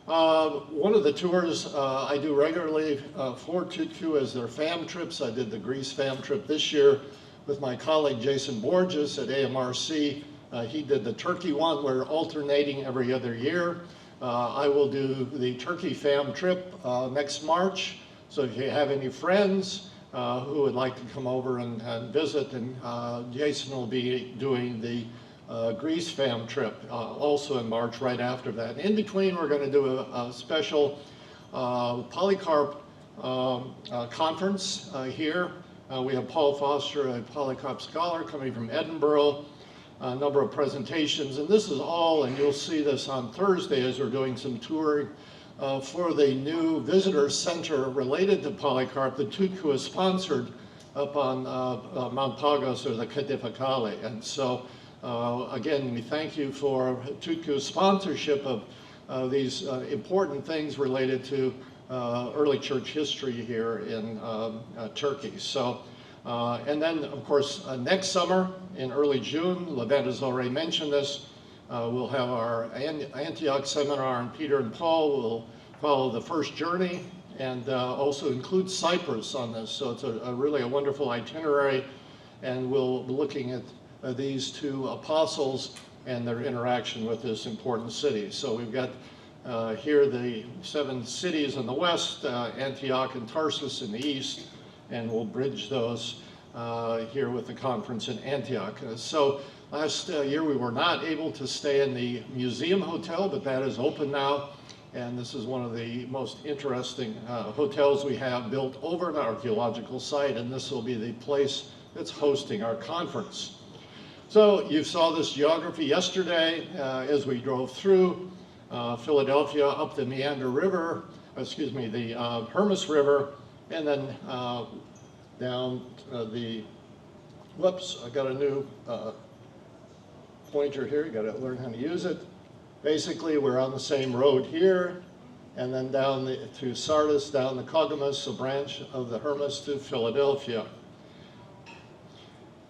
One of the tours I do regularly for Tutku is their fam trips. I did the Greece fam trip this year with my colleague Jason Borges at AMRC. He did the Turkey one. We're alternating every other year. I will do the Turkey fam trip next March. So if you have any friends who would like to come over and visit, and Jason will be doing the Greece fam trip also in March right after that. In between, we're going to do a special Polycarp conference here. We have Paul Foster, a Polycarp scholar coming from Edinburgh, a number of presentations, and this is all, and you'll see this on Thursday as we're doing some touring for the new visitor center related to Polycarp that Tutku is sponsored up on Mount Pagos, or the Kadifakali. And so again, we thank you for Tutku's sponsorship of these important things related to early church history here in Turkey. So, and then, of course, next summer in early June, Levent has already mentioned this, we'll have our Antioch seminar, and Peter and Paul will follow the first journey and also include Cyprus on this. So it's really a wonderful itinerary, and we'll be looking at these two apostles and their interaction with this important city. So we've got here the 7 cities in the west, Antioch and Tarsus in the east, and we'll bridge those here with the conference in Antioch. So last year we were not able to stay in the museum hotel, but that is open now. And this is one of the most interesting hotels we have, built over an archaeological site, and this will be the place that's hosting our conference. So you saw this geography yesterday as we drove through Philadelphia up the Meander River, the Hermus River, and then down the, whoops, I got a new pointer here, you got to learn how to use it. Basically, we're on the same road here, and then down to Sardis, down the Cogamus, a branch of the Hermus, to Philadelphia.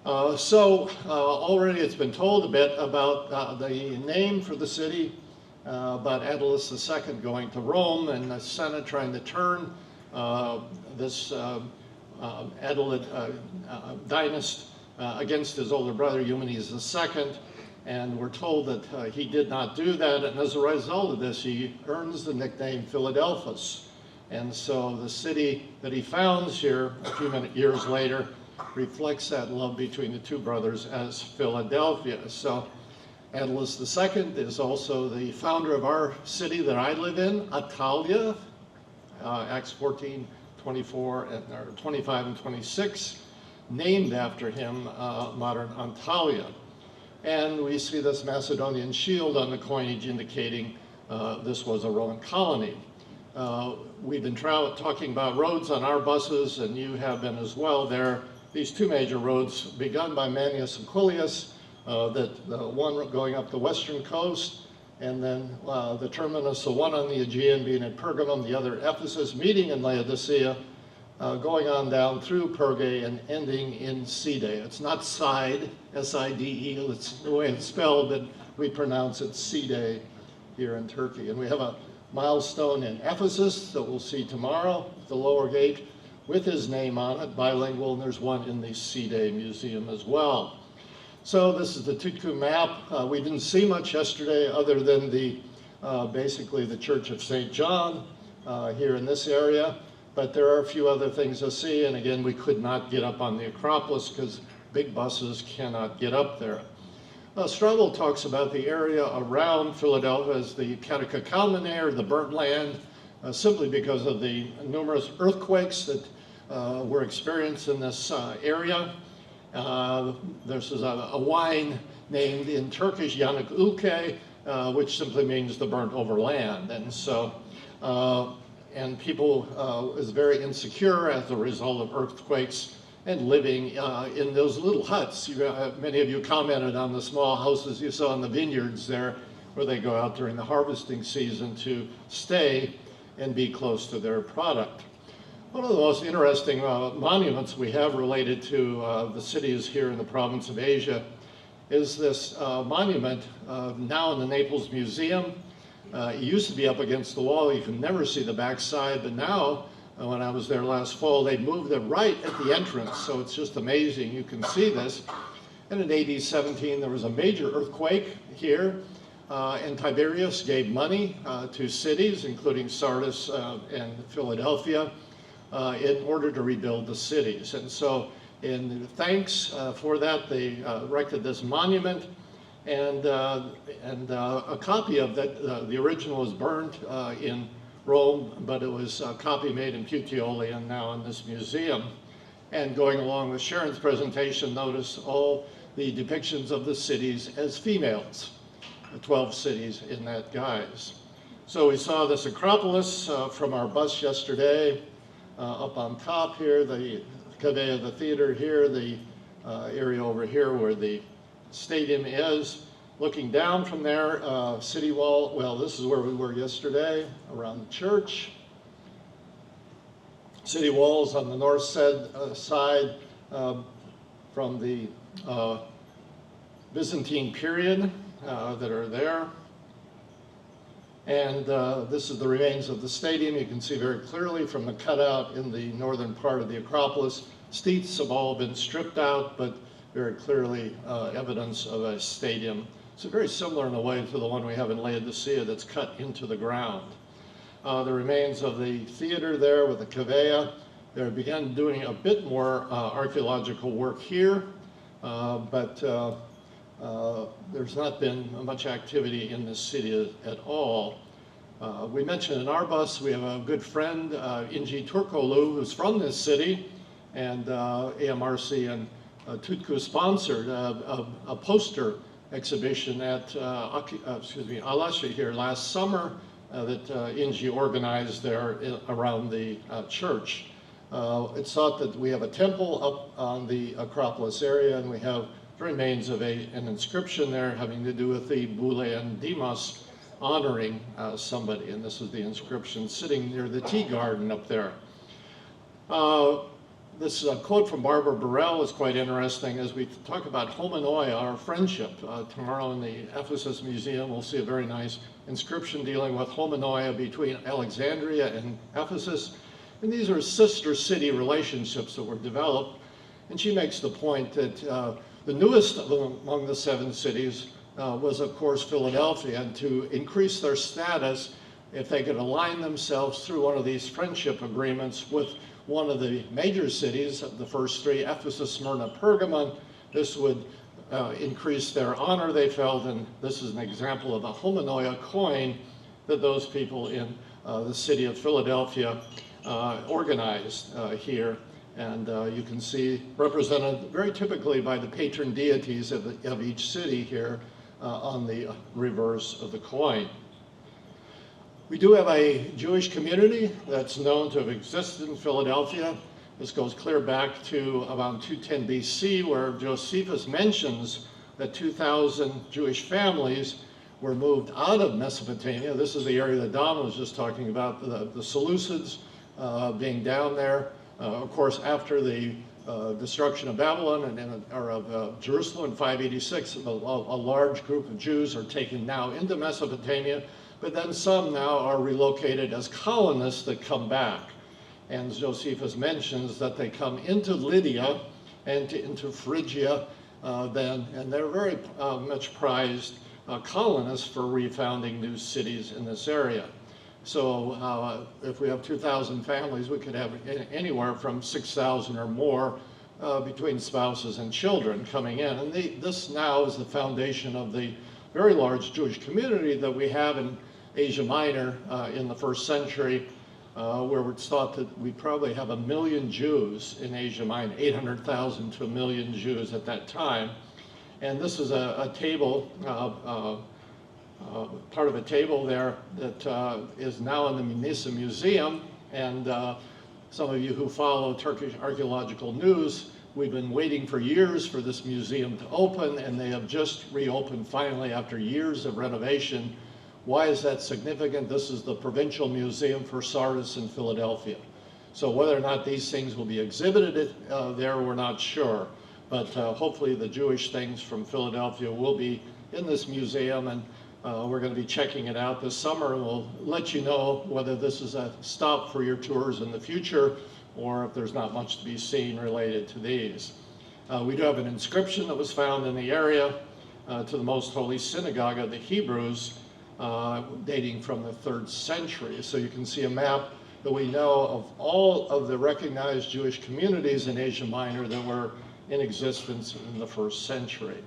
Already it's been told a bit about the name for the city, about Attalus II going to Rome, and the Senate trying to turn this Attalid dynast against his older brother, Eumenes II. And we're told that he did not do that, and as a result of this, he earns the nickname Philadelphus. And so the city that he founds here a few years later reflects that love between the two brothers as Philadelphia. So Attalus II is also the founder of our city that I live in, Attalia, Acts 14, 24, or 25 and 26, named after him, modern Antalya. And we see this Macedonian shield on the coinage indicating this was a Roman colony. We've been talking about roads on our buses, and you have been as well. There are these 2 major roads begun by Manius Aquilius, the one going up the western coast, and then the terminus, the one on the Aegean being at Pergamum, the other Ephesus, meeting in Laodicea, going on down through Perge and ending in Side. It's not Side, S-I-D-E, it's the way it's spelled, but we pronounce it Side here in Turkey. And we have a milestone in Ephesus that we'll see tomorrow, the lower gate, with his name on it, bilingual, and there's one in the Side Museum as well. So this is the Tutku map. We didn't see much yesterday other than the basically the Church of St. John here in this area. But there are a few other things to see, and again, we could not get up on the Acropolis because big buses cannot get up there. Struggle talks about the area around Philadelphia as the Catacalmanae, the burnt land, simply because of the numerous earthquakes that were experienced in this area. This is a wine named in Turkish Yanık Ülke, which simply means the burnt over land. And so, and people is very insecure as a result of earthquakes and living in those little huts. Many of you commented on the small houses you saw in the vineyards there, where they go out during the harvesting season to stay and be close to their product. One of the most interesting monuments we have related to the cities here in the province of Asia is this monument now in the Naples Museum. It used to be up against the wall. You could never see the backside, but now, when I was there last fall, they moved it right at the entrance, so it's just amazing. You can see this. And in AD 17, there was a major earthquake here, and Tiberius gave money to cities, including Sardis and Philadelphia, in order to rebuild the cities. And so in thanks for that, they erected this monument, and a copy of that, the original was burned in Rome, but it was a copy made in Puteoli and now in this museum. And going along with Sharon's presentation, notice all the depictions of the cities as females, the 12 cities in that guise. So we saw this Acropolis from our bus yesterday, up on top here, the cave of the theater here, the area over here where the stadium is. Looking down from there, city wall, well, this is where we were yesterday, around the church. City walls on the north side from the Byzantine period that are there. And this is the remains of the stadium. You can see very clearly from the cutout in the northern part of the Acropolis. Seats have all been stripped out, but very clearly evidence of a stadium. So very similar in a way to the one we have in Laodicea that's cut into the ground. The remains of the theater there with the cavea. They began doing a bit more archaeological work here, but there's not been much activity in this city at all. We mentioned in our bus, we have a good friend, Inci Turkoglu, who's from this city, and AMRC and Tutku sponsored a poster exhibition at Alasya here last summer that Inci organized there around the church. It's thought that we have a temple up on the Acropolis area, and we have remains of an inscription there having to do with the Boule and Deimos honoring somebody, and this is the inscription sitting near the tea garden up there. This quote from Barbara Burrell is quite interesting as we talk about homonoi, our friendship. Tomorrow in the Ephesus Museum we'll see a very nice inscription dealing with homonoia between Alexandria and Ephesus. And these are sister city relationships that were developed. And she makes the point that the newest among the 7 cities was, of course, Philadelphia. And to increase their status, if they could align themselves through one of these friendship agreements with one of the major cities, the first 3, Ephesus, Smyrna, Pergamon, this would increase their honor, they felt, and this is an example of a homonoia coin that those people in the city of Philadelphia organized here. And you can see represented very typically by the patron deities of each city here on the reverse of the coin. We do have a Jewish community that's known to have existed in Philadelphia. This goes clear back to around 210 BC, where Josephus mentions that 2,000 Jewish families were moved out of Mesopotamia. This is the area that Don was just talking about, the Seleucids being down there. Of course, after the destruction of Babylon or of Jerusalem in 586, a large group of Jews are taken now into Mesopotamia. But then some now are relocated as colonists that come back. And Josephus mentions that they come into Lydia and into Phrygia then, and they're very much prized colonists for refounding new cities in this area. So if we have 2,000 families, we could have anywhere from 6,000 or more between spouses and children coming in. And this now is the foundation of the very large Jewish community that we have in Asia Minor in the 1st century, where it's thought that we probably have 1 million Jews in Asia Minor, 800,000 to 1 million Jews at that time. And this is a table, part of a table there that is now in the Manisa Museum. And some of you who follow Turkish archaeological news, we've been waiting for years for this museum to open, and they have just reopened finally after years of renovation. Why is that significant? This is the Provincial Museum for Sardis in Philadelphia. So whether or not these things will be exhibited there, we're not sure. But hopefully the Jewish things from Philadelphia will be in this museum. And We're going to be checking it out this summer, and we'll let you know whether this is a stop for your tours in the future or if there's not much to be seen related to these. We do have an inscription that was found in the area to the Most Holy Synagogue of the Hebrews, dating from the 3rd century. So you can see a map that we know of all of the recognized Jewish communities in Asia Minor that were in existence in the 1st century.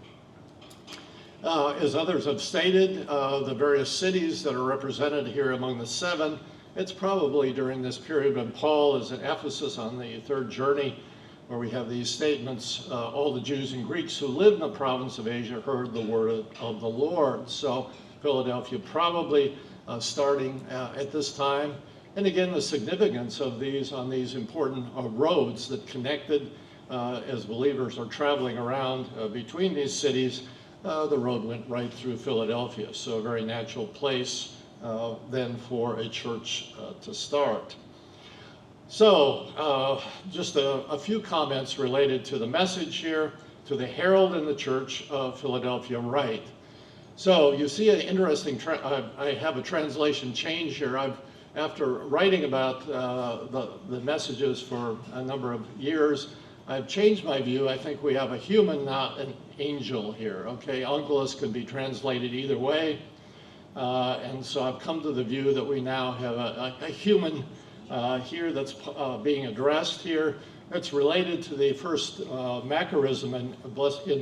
As others have stated, the various cities that are represented here among the 7, it's probably during this period when Paul is in Ephesus on the 3rd journey, where we have these statements, all the Jews and Greeks who lived in the province of Asia heard the word of the Lord. So Philadelphia probably starting at this time. And again, the significance of these on these important roads that connected as believers are traveling around between these cities. The road went right through Philadelphia, so a very natural place then for a church to start. So just a few comments related to the message here, to the herald in the church of Philadelphia Rite. So you see an interesting, I have a translation change here. After writing about the messages for a number of years, I've changed my view. I think we have a human, not an angel here, okay? Angelus can be translated either way. And so I've come to the view that we now have a human here that's being addressed here. It's related to the first Macarism in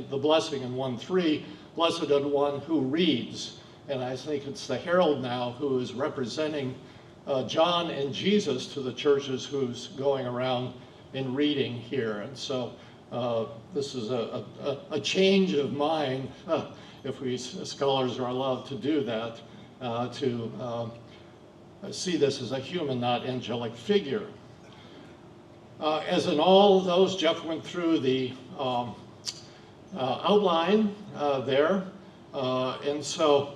the blessing in 1:3, blessed are the one who reads. And I think it's the herald now who is representing John and Jesus to the churches who's going around and reading here. And so this is a change of mind, if we scholars are allowed to do that, to see this as a human, not angelic figure. As in all those, Jeff went through the outline there. And so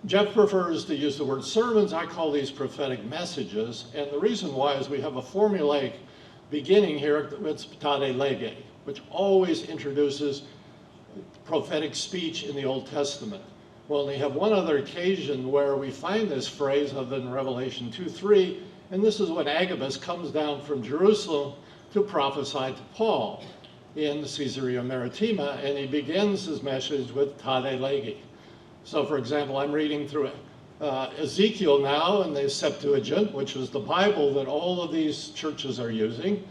Jeff prefers to use the word sermons. I call these prophetic messages. And the reason why is we have a formulaic beginning here, it's tade lege, which always introduces prophetic speech in the Old Testament. We only have one other occasion where we find this phrase other than Revelation 2:3, and this is when Agabus comes down from Jerusalem to prophesy to Paul in Caesarea Maritima, and he begins his message with tade lege. So for example, I'm reading through Ezekiel now in the Septuagint, which is the Bible that all of these churches are using,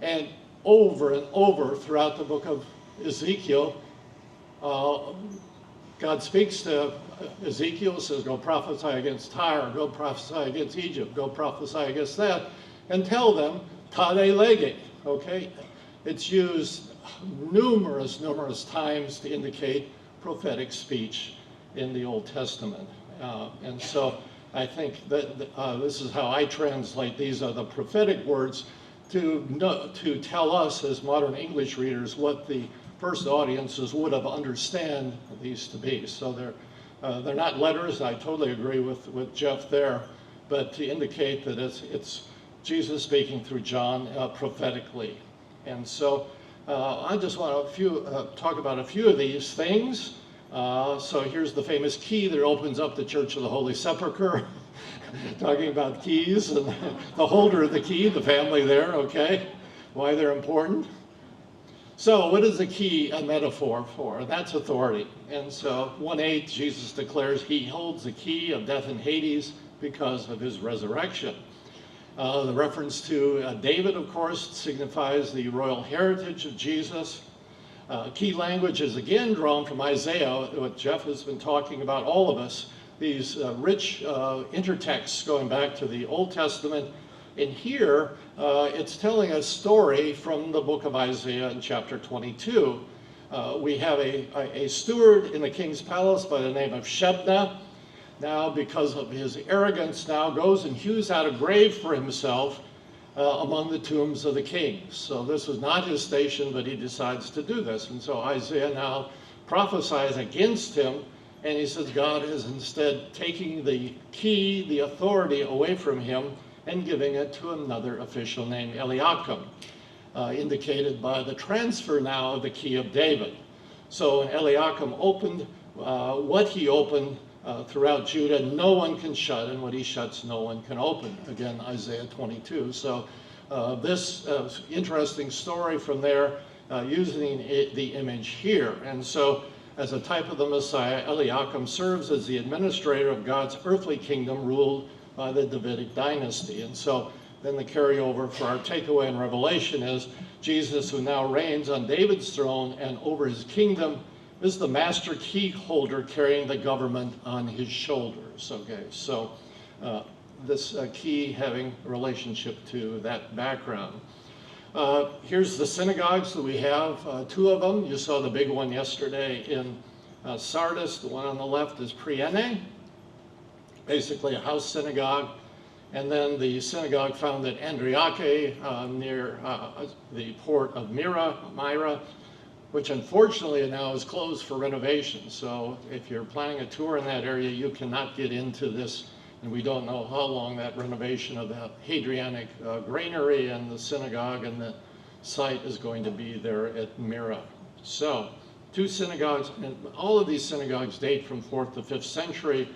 and over throughout the book of Ezekiel, God speaks to Ezekiel, says, go prophesy against Tyre, go prophesy against Egypt, go prophesy against that, and tell them, tade lege, okay? It's used numerous times to indicate prophetic speech in the Old Testament. And so I think that this is how I translate. These are the prophetic words to tell us as modern English readers what the first audiences would have understand these to be. So they're not letters. I totally agree with Jeff there, but to indicate that it's Jesus speaking through John prophetically. And so I just want to talk about a few of these things. So here's the famous key that opens up the Church of the Holy Sepulchre, talking about keys and the holder of the key, the family there, okay, why they're important. So what is the key a metaphor for? That's authority. And so 1:8, Jesus declares he holds the key of death and Hades because of his resurrection. The reference to David, of course, signifies the royal heritage of Jesus. Key language is again drawn from Isaiah, what Jeff has been talking about, all of us, these rich intertexts going back to the Old Testament. And here, it's telling a story from the book of Isaiah in chapter 22. We have a steward in the king's palace by the name of Shebna. Now, because of his arrogance, now goes and hews out a grave for himself among the tombs of the kings. So this was not his station, but he decides to do this. And so Isaiah now prophesies against him, and he says God is instead taking the key, the authority away from him and giving it to another official named Eliakim, indicated by the transfer now of the key of David. So when Eliakim opened what he opened throughout Judah, no one can shut, and what he shuts, no one can open. Again, Isaiah 22. So this interesting story from there, using the image here. And so as a type of the Messiah, Eliakim serves as the administrator of God's earthly kingdom ruled by the Davidic dynasty. And so then the carryover for our takeaway in Revelation is Jesus, who now reigns on David's throne and over his kingdom, is the master key holder carrying the government on his shoulders. Okay, so this key having a relationship to that background. Here's the synagogues that we have, two of them. You saw the big one yesterday in Sardis. The one on the left is Priene, basically a house synagogue. And then the synagogue found at Andriake near the port of Myra, which unfortunately now is closed for renovation. So if you're planning a tour in that area, you cannot get into this, and we don't know how long that renovation of the Hadrianic granary and the synagogue and the site is going to be there at Myra. So two synagogues, and all of these synagogues date from 4th to 5th century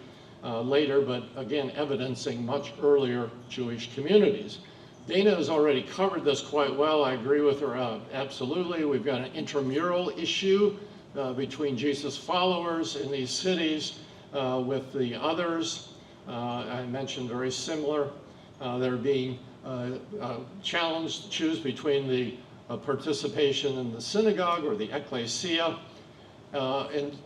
later, but again evidencing much earlier Jewish communities. Dana has already covered this quite well. I agree with her absolutely. We've got an intramural issue between Jesus' followers in these cities with the others. I mentioned very similar. They're being challenged to choose between the participation in the synagogue or the ecclesia. And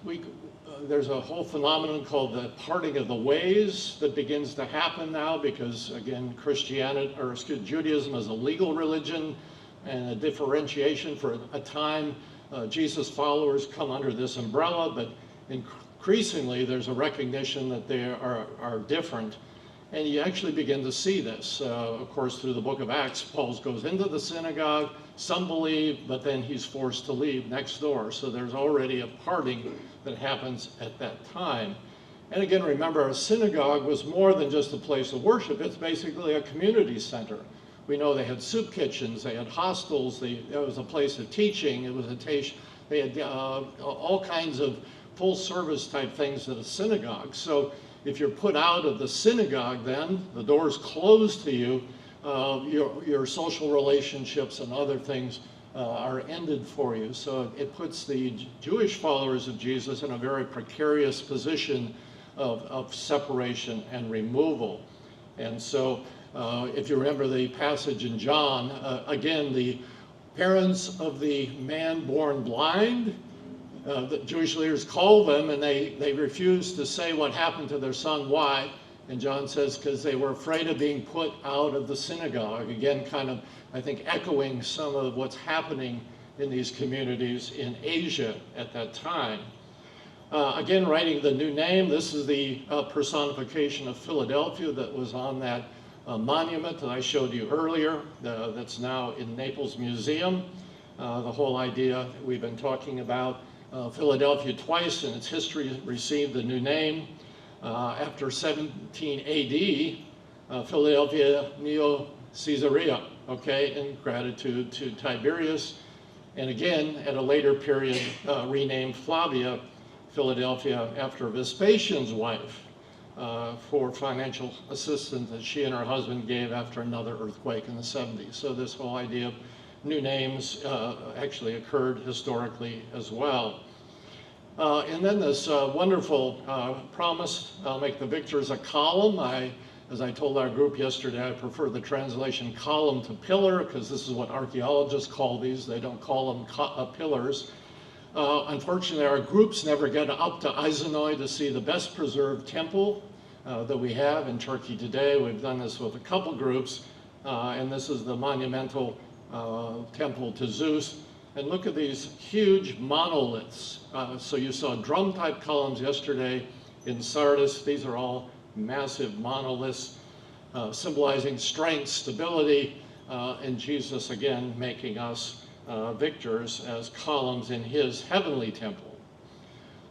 there's a whole phenomenon called the parting of the ways that begins to happen now because, again, Judaism is a legal religion and a differentiation for a time. Jesus' followers come under this umbrella, but increasingly there's a recognition that they are different. And you actually begin to see this, of course, through the book of Acts. Paul goes into the synagogue, some believe, but then he's forced to leave next door. So there's already a parting that happens at that time. And again, remember, a synagogue was more than just a place of worship. It's basically a community center. We know they had soup kitchens, they had hostels, it was a place of teaching, they had all kinds of full service type things at a synagogue. So if you're put out of the synagogue, then the doors closed to you, your social relationships and other things are ended for you. So it puts the Jewish followers of Jesus in a very precarious position of separation and removal. And so if you remember the passage in John, again, the parents of the man born blind, the Jewish leaders called them and they refused to say what happened to their son. Why? And John says, because they were afraid of being put out of the synagogue. Again, kind of, I think, echoing some of what's happening in these communities in Asia at that time. Again, writing the new name, this is the personification of Philadelphia that was on that monument that I showed you earlier, that's now in Naples Museum. The whole idea we've been talking about. Philadelphia twice in its history received the new name. After 17 AD, Philadelphia Neo-Caesarea, okay, in gratitude to Tiberius. And again, at a later period, renamed Flavia, Philadelphia, after Vespasian's wife, for financial assistance that she and her husband gave after another earthquake in the 70s. So this whole idea of new names actually occurred historically as well. And then this wonderful promise, I'll make the victors a column. As I told our group yesterday, I prefer the translation column to pillar because this is what archaeologists call these. They don't call them pillars. Unfortunately, our groups never get up to Izanoy to see the best preserved temple that we have in Turkey today. We've done this with a couple groups, and this is the monumental temple to Zeus. And look at these huge monoliths. So you saw drum-type columns yesterday in Sardis. These are all massive monoliths symbolizing strength, stability, and Jesus, again, making us victors as columns in his heavenly temple.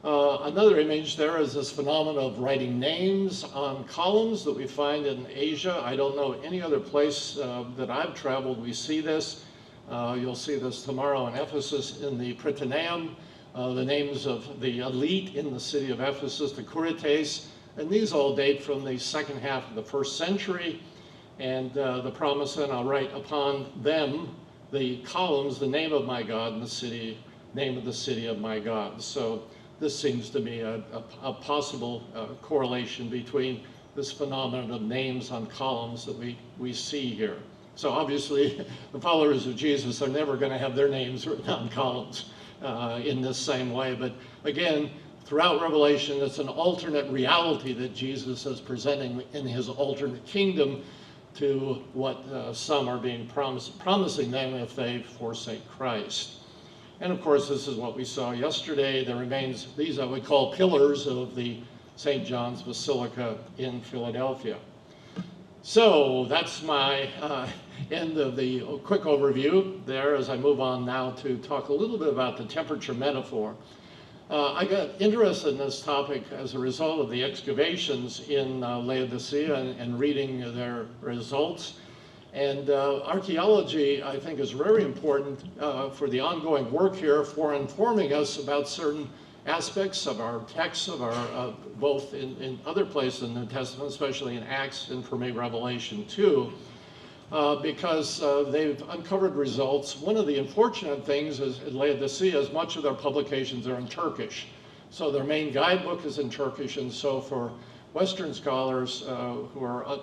Another image there is this phenomenon of writing names on columns that we find in Asia. I don't know any other place that I've traveled we see this. You'll see this tomorrow in Ephesus in the Prytaneum. the names of the elite in the city of Ephesus, the Kurites, and these all date from the second half of the 1st century. And the promise, and I'll write upon them the columns, the name of my God, and the city, name of the city of my God. So this seems to be a possible correlation between this phenomenon of names on columns that we see here. So obviously, the followers of Jesus are never going to have their names written on columns in this same way. But again, throughout Revelation, it's an alternate reality that Jesus is presenting in his alternate kingdom to what some are being promising them if they forsake Christ. And of course, this is what we saw yesterday. There remains these I would call pillars of the St. John's Basilica in Philadelphia. So that's my end of the quick overview there as I move on now to talk a little bit about the temperature metaphor. I got interested in this topic as a result of the excavations in Laodicea and reading their results. And archaeology, I think, is very important for the ongoing work here for informing us about certain aspects of our texts, of our both in other places in the New Testament, especially in Acts and for me Revelation too, because they've uncovered results. One of the unfortunate things is at Laodicea is much of their publications are in Turkish. So their main guidebook is in Turkish, and so for Western scholars who are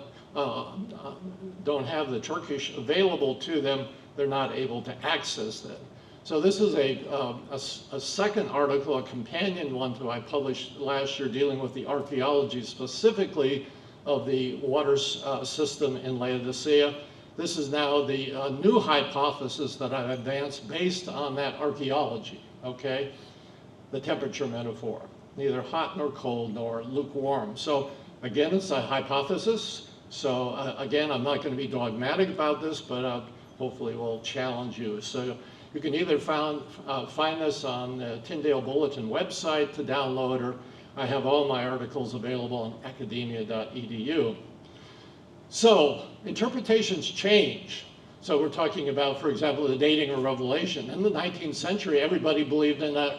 don't have the Turkish available to them, they're not able to access them. So this is a second article, a companion one to I published last year dealing with the archaeology specifically of the water system in Laodicea. This is now the new hypothesis that I've advanced based on that archaeology, okay? The temperature metaphor, neither hot nor cold nor lukewarm. So again, it's a hypothesis. So again, I'm not going to be dogmatic about this, but hopefully will challenge you. So you can either find this on the Tyndale Bulletin website to download, or I have all my articles available on academia.edu. So interpretations change. So we're talking about, for example, the dating of Revelation. In the 19th century, everybody believed in an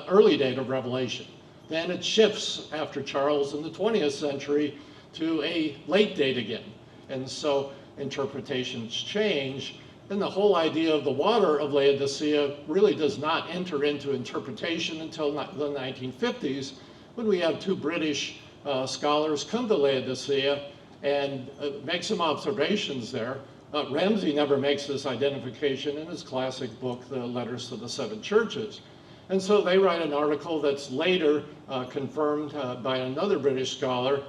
early date of Revelation. Then it shifts after Charles in the 20th century to a late date again. And so interpretations change. And the whole idea of the water of Laodicea really does not enter into interpretation until the 1950s, when we have two British scholars come to Laodicea and make some observations there. Ramsay never makes this identification in his classic book, The Letters to the Seven Churches. And so they write an article that's later confirmed by another British scholar,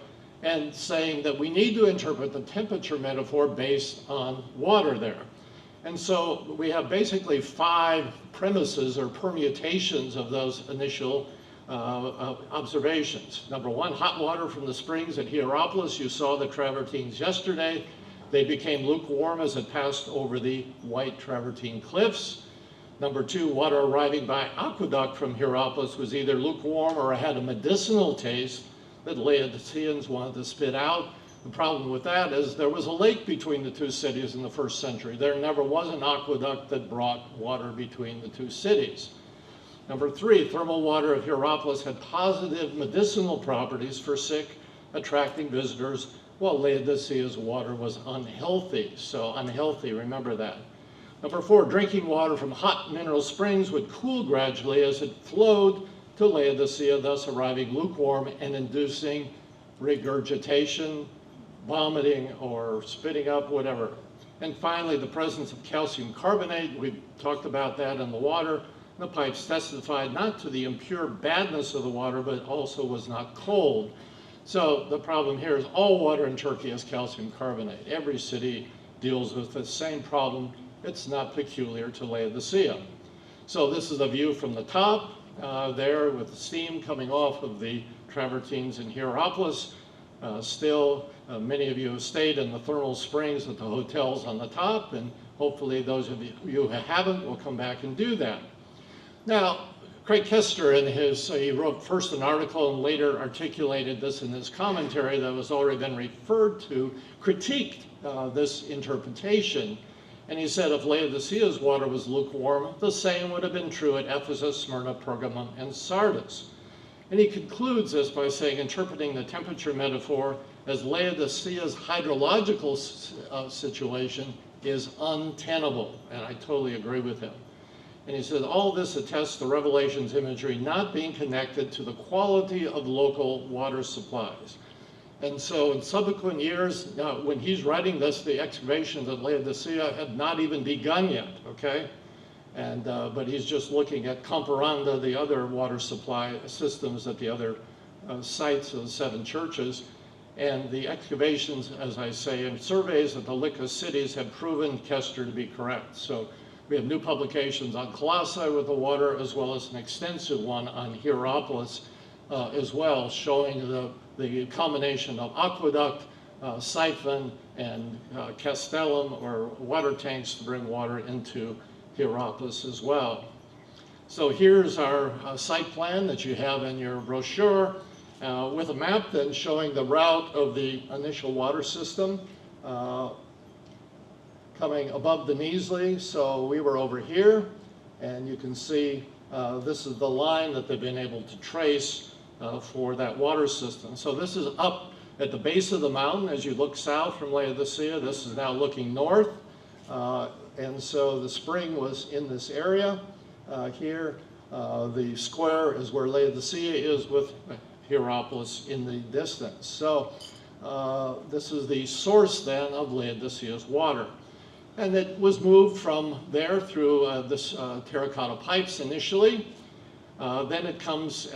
and saying that we need to interpret the temperature metaphor based on water there. And so we have basically 5 premises or permutations of those initial observations. Number 1, hot water from the springs at Hierapolis. You saw the travertines yesterday. They became lukewarm as it passed over the white travertine cliffs. Number 2, water arriving by aqueduct from Hierapolis was either lukewarm or had a medicinal taste that Laodiceans wanted to spit out. The problem with that is there was a lake between the two cities in the 1st century. There never was an aqueduct that brought water between the two cities. Number 3, thermal water of Hierapolis had positive medicinal properties for sick, attracting visitors, while Laodicea's water was unhealthy. So unhealthy, remember that. Number 4, drinking water from hot mineral springs would cool gradually as it flowed to Laodicea, thus arriving lukewarm and inducing regurgitation, vomiting, or spitting up, whatever. And finally, the presence of calcium carbonate. We've talked about that in the water. The pipes testified not to the impure badness of the water, but also was not cold. So the problem here is all water in Turkey has calcium carbonate. Every city deals with the same problem. It's not peculiar to Laodicea. So this is a view from the top there with the steam coming off of the travertines in Hierapolis. Many of you have stayed in the thermal springs at the hotels on the top, and hopefully those of you who haven't will come back and do that. Now, Craig Kester, he wrote first an article and later articulated this in his commentary that was already been referred to, critiqued this interpretation. And he said if Laodicea's water was lukewarm, the same would have been true at Ephesus, Smyrna, Pergamum, and Sardis. And he concludes this by saying, interpreting the temperature metaphor as Laodicea's hydrological situation is untenable. And I totally agree with him. And he said, all this attests to Revelation's imagery not being connected to the quality of local water supplies. And so in subsequent years, when he's writing this, the excavations at Laodicea had not even begun yet, okay? And, but he's just looking at comparanda, the other water supply systems at the other sites of the 7 churches. And the excavations, as I say, and surveys of the Lycus cities have proven Kester to be correct. So we have new publications on Colossae with the water, as well as an extensive one on Hierapolis as well, showing the combination of aqueduct, siphon, and castellum, or water tanks to bring water into Hierapolis as well. So here's our site plan that you have in your brochure, with a map then showing the route of the initial water system coming above the Measley. So we were over here, and you can see this is the line that they've been able to trace for that water system. So this is up at the base of the mountain as you look south from Laodicea. This is now looking north. And so the spring was in this area here. The square is where Laodicea is, with Hierapolis in the distance. So this is the source then of Laodicea's water. And it was moved from there through this terracotta pipes initially. Then it comes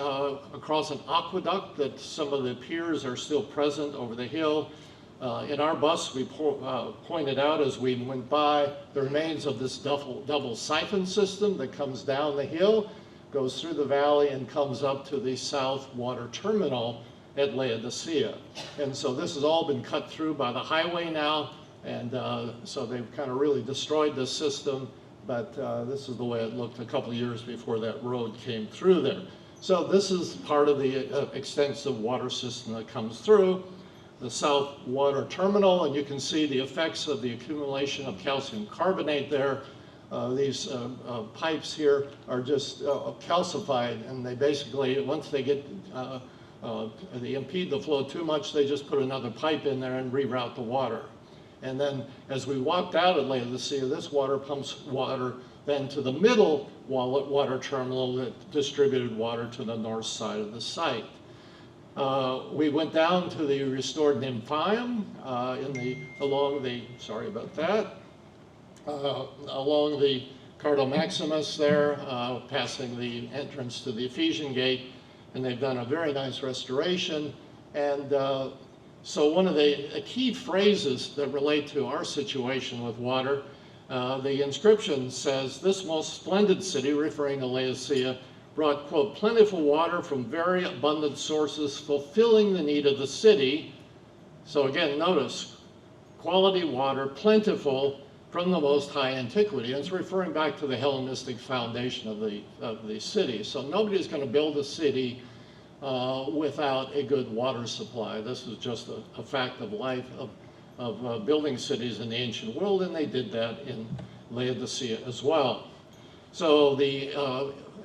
across an aqueduct that some of the piers are still present over the hill. In our bus, we pointed out as we went by the remains of this double siphon system that comes down the hill, goes through the valley, and comes up to the south water terminal at Laodicea. And so this has all been cut through by the highway now, and so they've kind of really destroyed this system. But this is the way it looked a couple of years before that road came through there. So this is part of the extensive water system that comes through the south water terminal, and you can see the effects of the accumulation of calcium carbonate there. These pipes here are just calcified, and they basically, once they get, they impede the flow too much, they just put another pipe in there and reroute the water. And then as we walked out of Laodicea, this water pumps water then to the middle water terminal that distributed water to the north side of the site. We went down to the restored Nymphaeum along the Cardo Maximus there, passing the entrance to the Ephesian gate, and they've done a very nice restoration. And so one of the key phrases that relate to our situation with water, the inscription says, "This most splendid city," referring to Laodicea, "brought, quote, plentiful water from very abundant sources, fulfilling the need of the city." So again, notice, quality water, plentiful, from the most high antiquity. And it's referring back to the Hellenistic foundation of the city. So nobody's going to build a city without a good water supply. This is just a fact of life of building cities in the ancient world, and they did that in Laodicea as well. So the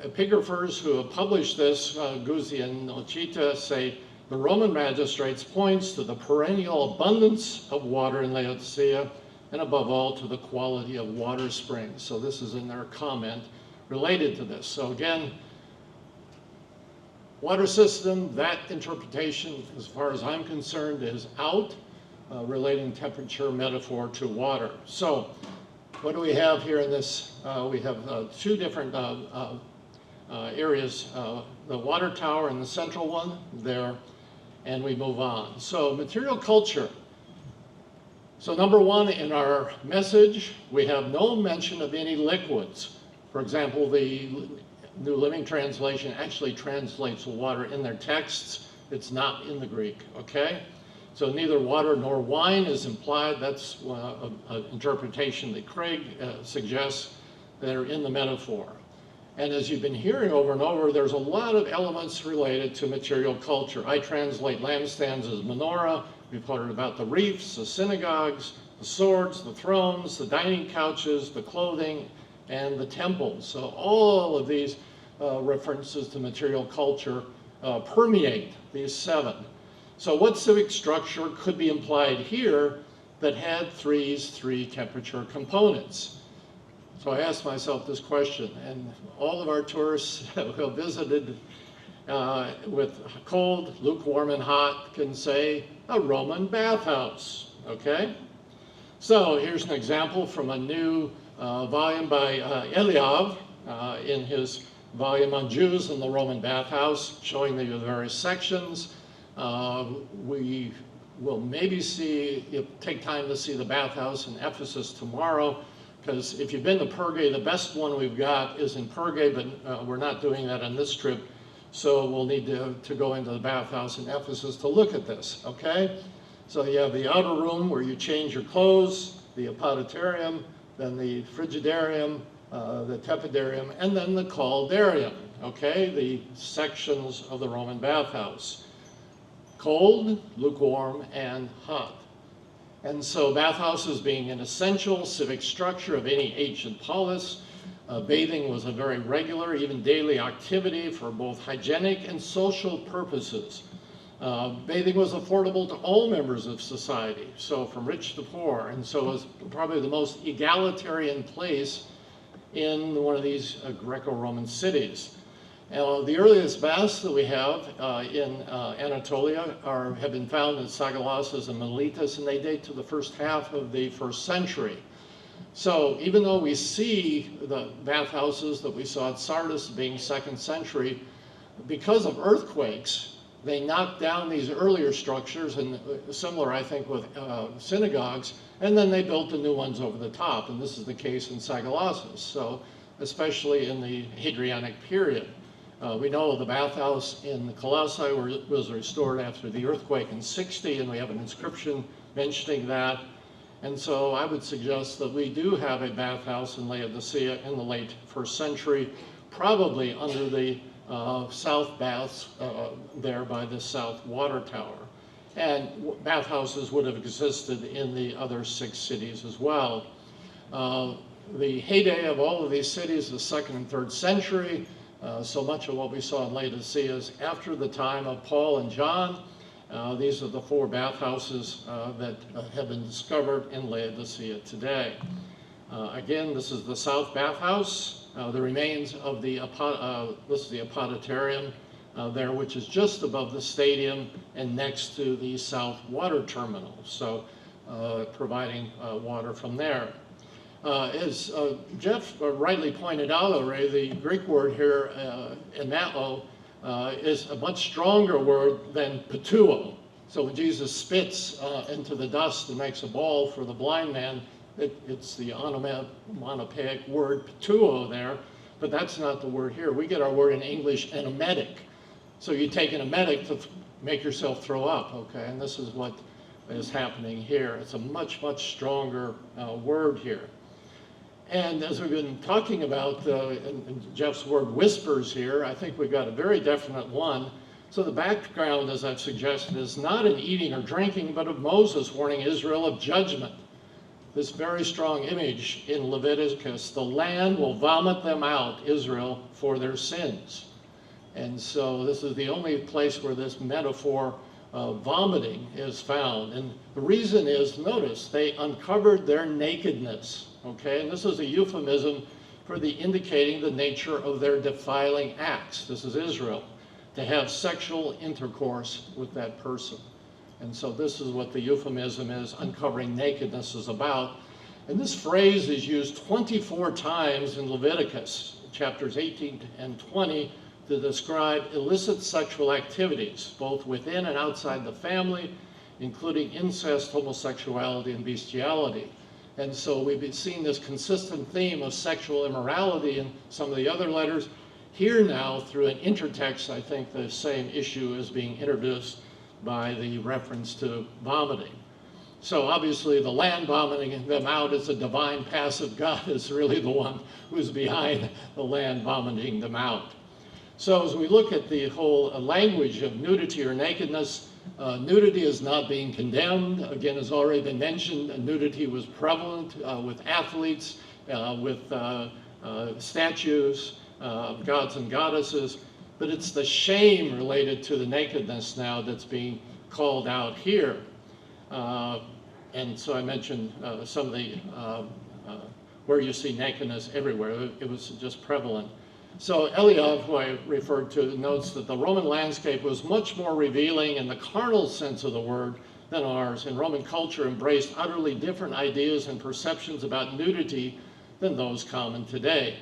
epigraphers who have published this, Guzzi and Nocita, say the Roman magistrates points to the perennial abundance of water in Laodicea, and above all to the quality of water springs. So this is in their comment related to this. So again, water system, that interpretation, as far as I'm concerned, is out, relating temperature metaphor to water. So what do we have here in this? We have two different areas, the water tower and the central one there, and we move on. So material culture. So number one in our message, we have no mention of any liquids. For example, the New Living Translation actually translates water in their texts. It's not in the Greek, okay? So neither water nor wine is implied. That's an interpretation that Craig suggests that are in the metaphor. And as you've been hearing over and over, there's a lot of elements related to material culture. I translate lampstands as menorah. We've heard about the reefs, the synagogues, the swords, the thrones, the dining couches, the clothing, and the temples. So all of these references to material culture permeate these 7. So what civic structure could be implied here that had these 3 temperature components? So I asked myself this question, and all of our tourists who have visited with cold, lukewarm, and hot can say a Roman bathhouse, okay? So here's an example from a new volume by Eliav in his volume on Jews in the Roman bathhouse, showing the various sections. We will maybe take time to see the bathhouse in Ephesus tomorrow, because if you've been to Perge, the best one we've got is in Perge, but we're not doing that on this trip. So we'll need to go into the bathhouse in Ephesus to look at this, okay? So you have the outer room where you change your clothes, the apoditerium, then the frigidarium, the tepidarium, and then the caldarium, okay? The sections of the Roman bathhouse. Cold, lukewarm, and hot. And so bathhouses being an essential civic structure of any ancient polis, bathing was a very regular, even daily activity for both hygienic and social purposes. Bathing was affordable to all members of society, so from rich to poor, and so it was probably the most egalitarian place in one of these Greco-Roman cities. The earliest baths that we have in Anatolia have been found in Sagalassus and Miletus, and they date to the first half of the 1st century. So even though we see the bathhouses that we saw at Sardis being 2nd century, because of earthquakes, they knocked down these earlier structures, and similar, I think, with synagogues, and then they built the new ones over the top, and this is the case in Sagalassus, so especially in the Hadrianic period. We know the bathhouse in Colossae was restored after the earthquake in 60, and we have an inscription mentioning that. And so I would suggest that we do have a bathhouse in Laodicea in the late 1st century, probably under the south baths there by the south water tower. And bathhouses would have existed in the other 6 cities as well. The heyday of all of these cities is 2nd and 3rd century. So much of what we saw in Laodicea is after the time of Paul and John. These are the 4 bathhouses that have been discovered in Laodicea today. Again, this is the south bathhouse. The remains of the this is the apoditerium there, which is just above the stadium and next to the south water terminal. So providing water from there. As Jeff rightly pointed out already, the Greek word here, enao, is a much stronger word than patuo. So when Jesus spits into the dust and makes a ball for the blind man, it's the onomatopoeic word patuo there, but that's not the word here. We get our word in English, an emetic. So you take an emetic to make yourself throw up, okay? And this is what is happening here. It's a much, much stronger word here. And as we've been talking about, and Jeff's word whispers here, I think we've got a very definite one. So the background, as I've suggested, is not in eating or drinking, but of Moses warning Israel of judgment. This very strong image in Leviticus, the land will vomit them out, Israel, for their sins. And so this is the only place where this metaphor of vomiting is found. And the reason is, notice, they uncovered their nakedness. Okay, and this is a euphemism for indicating the nature of their defiling acts. This is Israel, to have sexual intercourse with that person. And so this is what the euphemism is, uncovering nakedness, is about. And this phrase is used 24 times in Leviticus, chapters 18 and 20, to describe illicit sexual activities, both within and outside the family, including incest, homosexuality, and bestiality. And so we've been seeing this consistent theme of sexual immorality in some of the other letters. Here now, through an intertext, I think the same issue is being introduced by the reference to vomiting. So obviously the land vomiting them out is a divine passive. God is really the one who's behind the land vomiting them out. So as we look at the whole language of nudity or nakedness, nudity is not being condemned. Again, as already been mentioned, nudity was prevalent with athletes, with statues, gods and goddesses, but it's the shame related to the nakedness now that's being called out here. And so I mentioned some of the, where you see nakedness everywhere. It was just prevalent. So Eliav, who I referred to, notes that the Roman landscape was much more revealing in the carnal sense of the word than ours, and Roman culture embraced utterly different ideas and perceptions about nudity than those common today.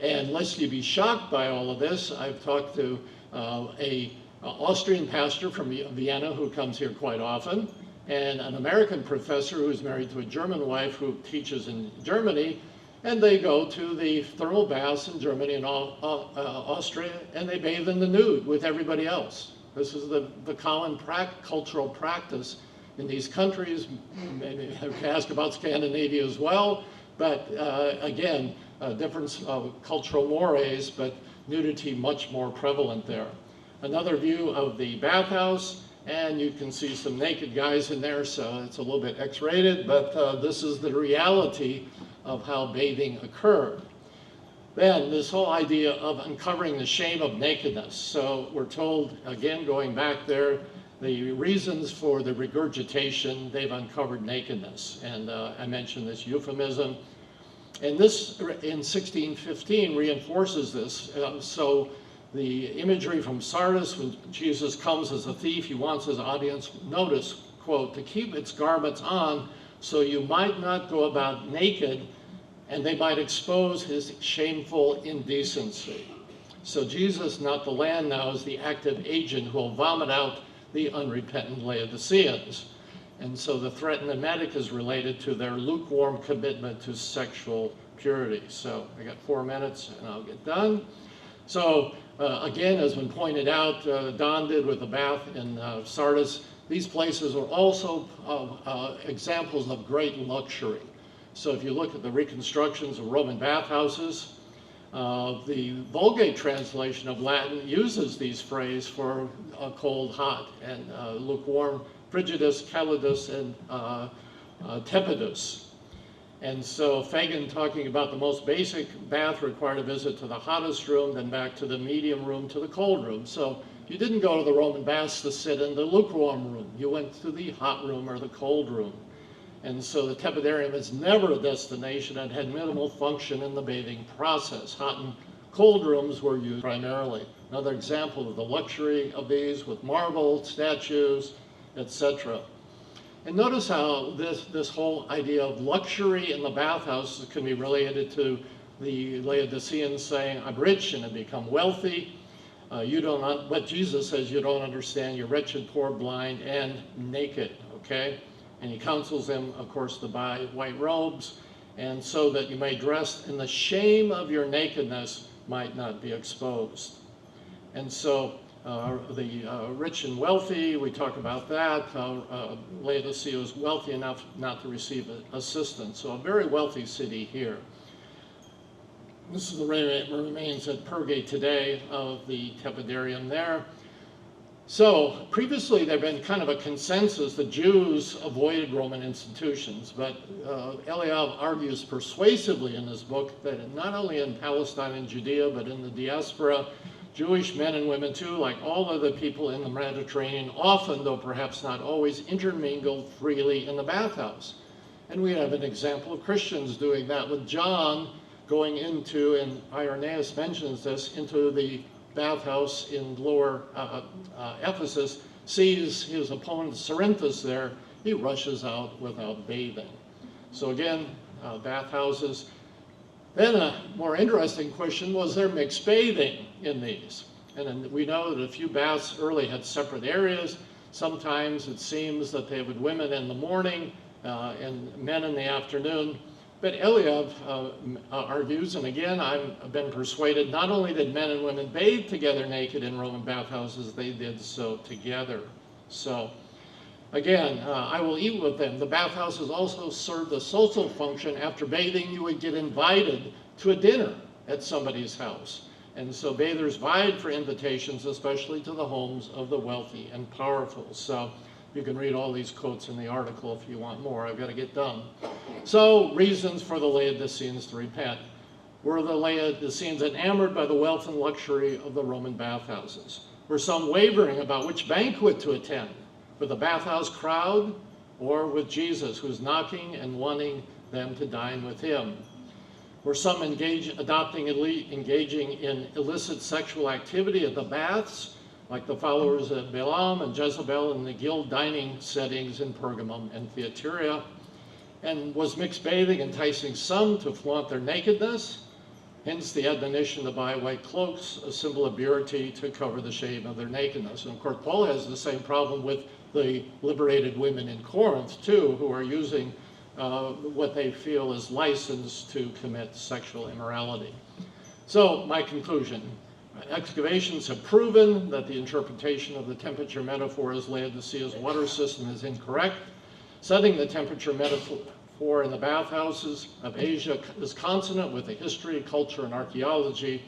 And lest you be shocked by all of this, I've talked to an Austrian pastor from Vienna who comes here quite often, and an American professor who's married to a German wife who teaches in Germany, and they go to the thermal baths in Germany and Austria, and they bathe in the nude with everybody else. This is the common cultural practice in these countries. Maybe I have to ask about Scandinavia as well, but again, different cultural mores, but nudity much more prevalent there. Another view of the bathhouse, and you can see some naked guys in there, so it's a little bit X-rated, but this is the reality of how bathing occurred. Then this whole idea of uncovering the shame of nakedness. So we're told, again, going back there, the reasons for the regurgitation, they've uncovered nakedness. And I mentioned this euphemism. And this, in 1615, reinforces this. So the imagery from Sardis, when Jesus comes as a thief, he wants his audience, notice, quote, to keep its garments on, so you might not go about naked, and they might expose his shameful indecency. So Jesus, not the land now, is the active agent who will vomit out the unrepentant Laodiceans. And so the threat and emetic is related to their lukewarm commitment to sexual purity. So I got 4 minutes and I'll get done. So again, as been pointed out, Don did with the bath in Sardis, these places are also examples of great luxury. So if you look at the reconstructions of Roman bathhouses, the Vulgate translation of Latin uses these phrases for cold, hot, and lukewarm, frigidus, calidus, and tepidus. And so Fagin, talking about the most basic bath, required a visit to the hottest room, then back to the medium room, to the cold room. So you didn't go to the Roman baths to sit in the lukewarm room. You went to the hot room or the cold room. And so the tepidarium is never a destination and had minimal function in the bathing process. Hot and cold rooms were used primarily. Another example of the luxury of these with marble, statues, etc. And notice how this whole idea of luxury in the bathhouse can be related to the Laodiceans saying, I'm rich and have become wealthy. But Jesus says you don't understand, you're wretched, poor, blind, and naked, okay? And he counsels them, of course, to buy white robes, and so that you may dress, and the shame of your nakedness might not be exposed. And so the rich and wealthy, we talk about that. Laodicea was wealthy enough not to receive assistance. So a very wealthy city here. This is the remains at Pergae today of the tepidarium there. So previously there had been kind of a consensus that Jews avoided Roman institutions, but Eliav argues persuasively in his book that not only in Palestine and Judea, but in the diaspora, Jewish men and women too, like all other people in the Mediterranean, often, though perhaps not always, intermingled freely in the bathhouse. And we have an example of Christians doing that with John going into, and Irenaeus mentions this, into the bathhouse in lower Ephesus, sees his opponent Cerinthus there, he rushes out without bathing. So again, bathhouses. Then a more interesting question, was there mixed bathing in these? And we know that a few baths early had separate areas. Sometimes it seems that they would women in the morning and men in the afternoon. But Eliav argues, and again, I've been persuaded, not only did men and women bathe together naked in Roman bathhouses, they did so together. So, again, I will eat with them. The bathhouses also served a social function. After bathing, you would get invited to a dinner at somebody's house. And so bathers vied for invitations, especially to the homes of the wealthy and powerful. So you can read all these quotes in the article if you want more. I've got to get done. So reasons for the Laodiceans to repent. Were the Laodiceans enamored by the wealth and luxury of the Roman bathhouses? Were some wavering about which banquet to attend, with the bathhouse crowd or with Jesus, who's knocking and wanting them to dine with him? Were some engaging in illicit sexual activity at the baths, like the followers of Balaam and Jezebel in the guild dining settings in Pergamum and Thyatira? And was mixed bathing enticing some to flaunt their nakedness? Hence the admonition to buy white cloaks, a symbol of purity, to cover the shame of their nakedness. And of course, Paul has the same problem with the liberated women in Corinth, too, who are using what they feel is license to commit sexual immorality. So, my conclusion. Excavations have proven that the interpretation of the temperature metaphor as Laodicea's water system is incorrect. Setting the temperature metaphor in the bathhouses of Asia is consonant with the history, culture, and archaeology,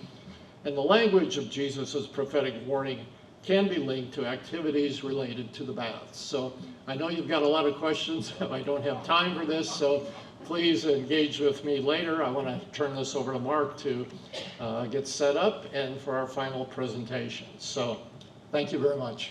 and the language of Jesus' prophetic warning can be linked to activities related to the baths. So I know you've got a lot of questions. I don't have time for this, so please engage with me later. I want to turn this over to Mark to get set up and for our final presentation. So thank you very much.